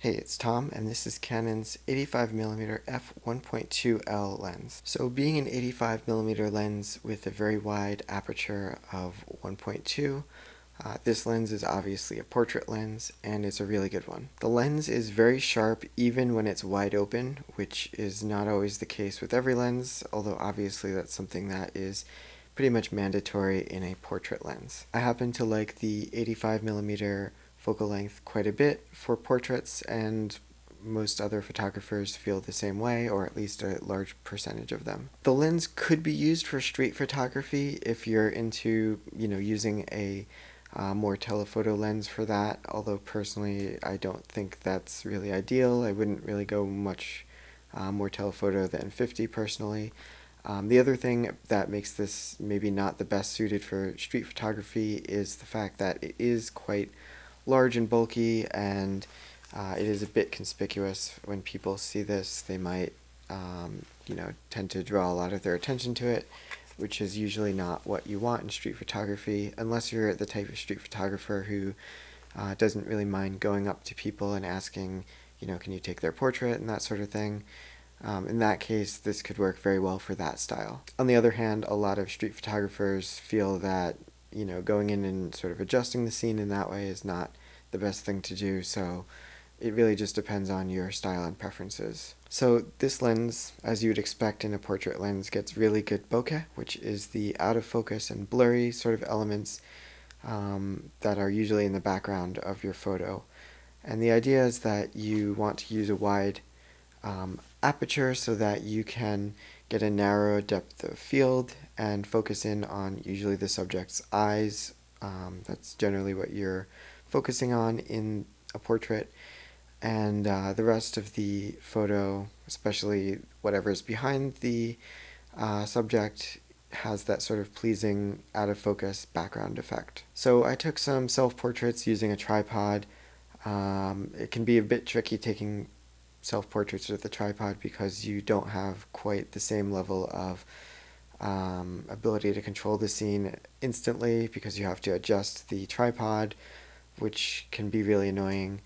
Hey, it's Tom, and this is Canon's 85mm f1.2L lens. So being an 85mm lens with a very wide aperture of 1.2, this lens is obviously a portrait lens, and it's a really good one. The lens is very sharp even when it's wide open, which is not always the case with every lens, although obviously that's something that is pretty much mandatory in a portrait lens. I happen to like the 85mm focal length quite a bit for portraits, and most other photographers feel the same way, or at least a large percentage of them. The lens could be used for street photography if you're into, using a more telephoto lens for that, although personally I don't think that's really ideal. I wouldn't really go much more telephoto than 50 personally. The other thing that makes this maybe not the best suited for street photography is the fact that it is quite large and bulky, and it is a bit conspicuous. When people see this, they might tend to draw a lot of their attention to it, which is usually not what you want in street photography, unless you're the type of street photographer who doesn't really mind going up to people and asking, can you take their portrait and that sort of thing. In that case, this could work very well for that style. On the other hand, a lot of street photographers feel that going in and sort of adjusting the scene in that way is not the best thing to do, so it really just depends on your style and preferences. So this lens, as you would expect in a portrait lens, gets really good bokeh, which is the out of focus and blurry sort of elements that are usually in the background of your photo. And the idea is that you want to use a wide aperture so that you can get a narrow depth of field and focus in on usually the subject's eyes. That's generally what you're focusing on in a portrait. And the rest of the photo, especially whatever's behind the subject, has that sort of pleasing out of focus background effect. So I took some self-portraits using a tripod. It can be a bit tricky taking self-portraits with a tripod because you don't have quite the same level of ability to control the scene instantly, because you have to adjust the tripod, which can be really annoying.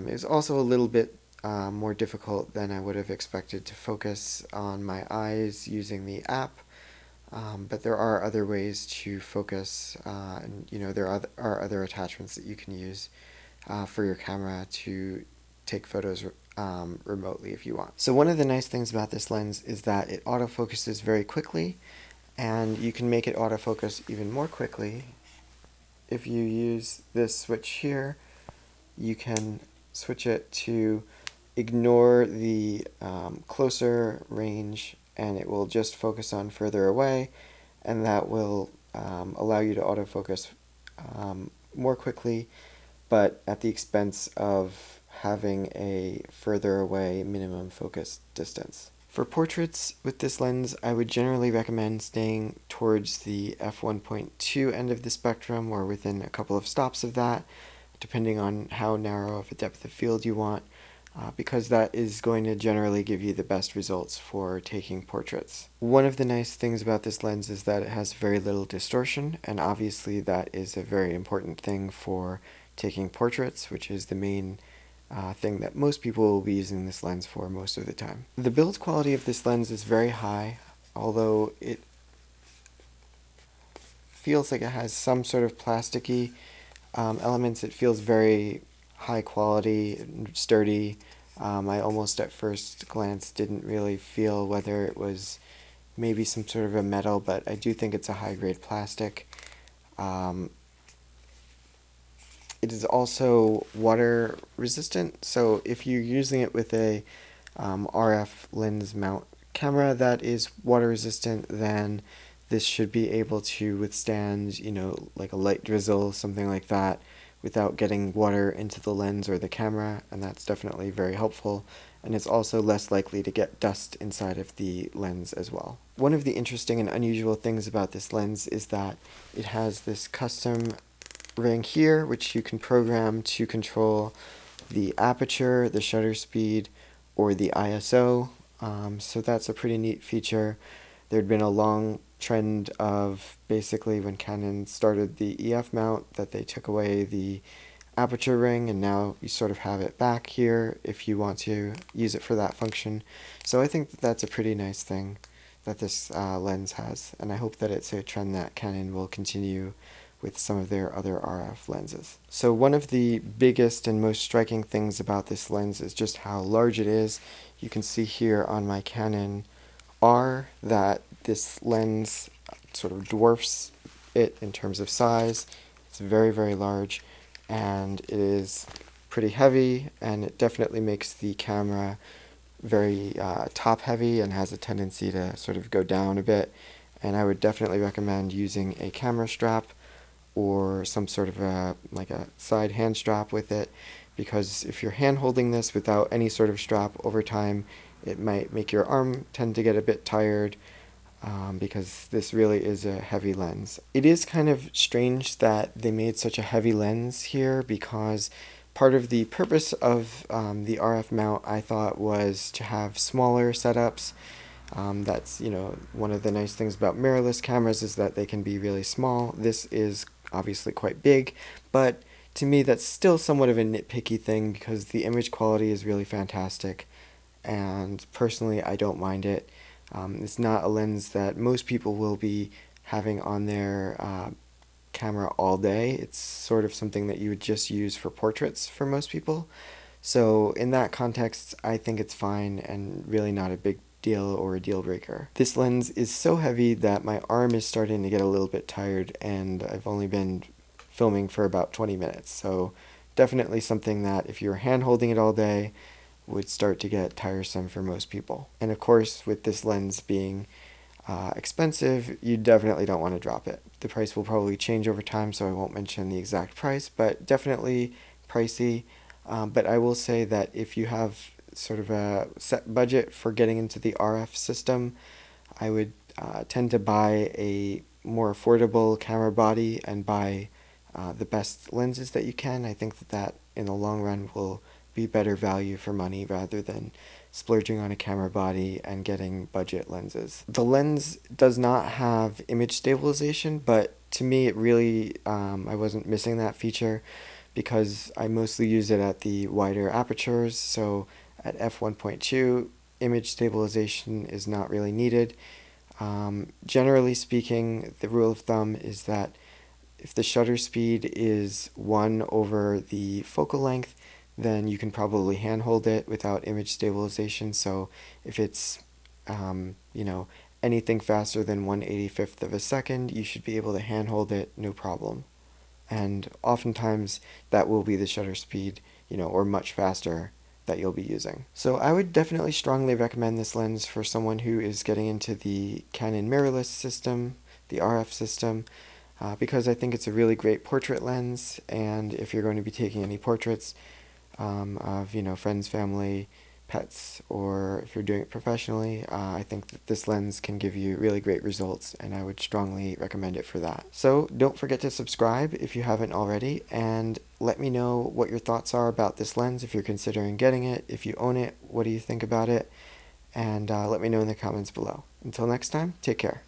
It's also a little bit more difficult than I would have expected to focus on my eyes using the app, but there are other ways to focus, and there are other attachments that you can use for your camera to take photos remotely if you want. So one of the nice things about this lens is that it autofocuses very quickly, and you can make it autofocus even more quickly. If you use this switch here, you can switch it to ignore the closer range, and it will just focus on further away, and that will allow you to autofocus more quickly, but at the expense of having a further away minimum focus distance. For portraits with this lens, I would generally recommend staying towards the f1.2 end of the spectrum, or within a couple of stops of that, depending on how narrow of a depth of field you want, because that is going to generally give you the best results for taking portraits. One of the nice things about this lens is that it has very little distortion, and obviously that is a very important thing for taking portraits, which is the main thing that most people will be using this lens for most of the time. The build quality of this lens is very high, although it feels like it has some sort of plasticky elements. It feels very high quality and sturdy. I almost at first glance didn't really feel whether it was maybe some sort of a metal, but I do think it's a high-grade plastic. It is also water resistant, so if you're using it with a RF lens mount camera that is water resistant, then this should be able to withstand, like a light drizzle, something like that, without getting water into the lens or the camera, and that's definitely very helpful. And it's also less likely to get dust inside of the lens as well. One of the interesting and unusual things about this lens is that it has this custom ring here, which you can program to control the aperture, the shutter speed, or the ISO. So that's a pretty neat feature. There'd been a long trend of basically when Canon started the EF mount that they took away the aperture ring, and now you sort of have it back here if you want to use it for that function. So I think that that's a pretty nice thing that this lens has, and I hope that it's a trend that Canon will continue with some of their other RF lenses. So one of the biggest and most striking things about this lens is just how large it is. You can see here on my Canon R that this lens sort of dwarfs it in terms of size. It's very, very large, and it is pretty heavy, and it definitely makes the camera very top heavy and has a tendency to sort of go down a bit. And I would definitely recommend using a camera strap or some sort of like a side hand strap with it, because if you're hand holding this without any sort of strap over time, it might make your arm tend to get a bit tired, because this really is a heavy lens. It is kind of strange that they made such a heavy lens here, because part of the purpose of the RF mount, I thought, was to have smaller setups. That's, one of the nice things about mirrorless cameras is that they can be really small. This is obviously quite big, but to me that's still somewhat of a nitpicky thing, because the image quality is really fantastic, and personally I don't mind it. It's not a lens that most people will be having on their camera all day. It's sort of something that you would just use for portraits for most people. So in that context, I think it's fine and really not a big deal or a deal breaker. This lens is so heavy that my arm is starting to get a little bit tired, and I've only been filming for about 20 minutes. So definitely something that if you're hand holding it all day would start to get tiresome for most people. And of course, with this lens being expensive, you definitely don't want to drop it. The price will probably change over time, so I won't mention the exact price, but definitely pricey. But I will say that if you have sort of a set budget for getting into the RF system, I would tend to buy a more affordable camera body and buy the best lenses that you can. I think that in the long run will be better value for money rather than splurging on a camera body and getting budget lenses. The lens does not have image stabilization, but to me it really, I wasn't missing that feature, because I mostly use it at the wider apertures. So at f1.2, image stabilization is not really needed. Generally speaking, the rule of thumb is that if the shutter speed is 1 over the focal length, then you can probably handhold it without image stabilization. So if it's, anything faster than 1/85th of a second, you should be able to handhold it, no problem. And oftentimes that will be the shutter speed, or much faster, that you'll be using. So I would definitely strongly recommend this lens for someone who is getting into the Canon mirrorless system, the RF system, because I think it's a really great portrait lens, and if you're going to be taking any portraits of friends, family, pets, or if you're doing it professionally, I think that this lens can give you really great results, and I would strongly recommend it for that. So don't forget to subscribe if you haven't already, and let me know what your thoughts are about this lens, if you're considering getting it. If you own it, what do you think about it? And let me know in the comments below. Until next time, take care.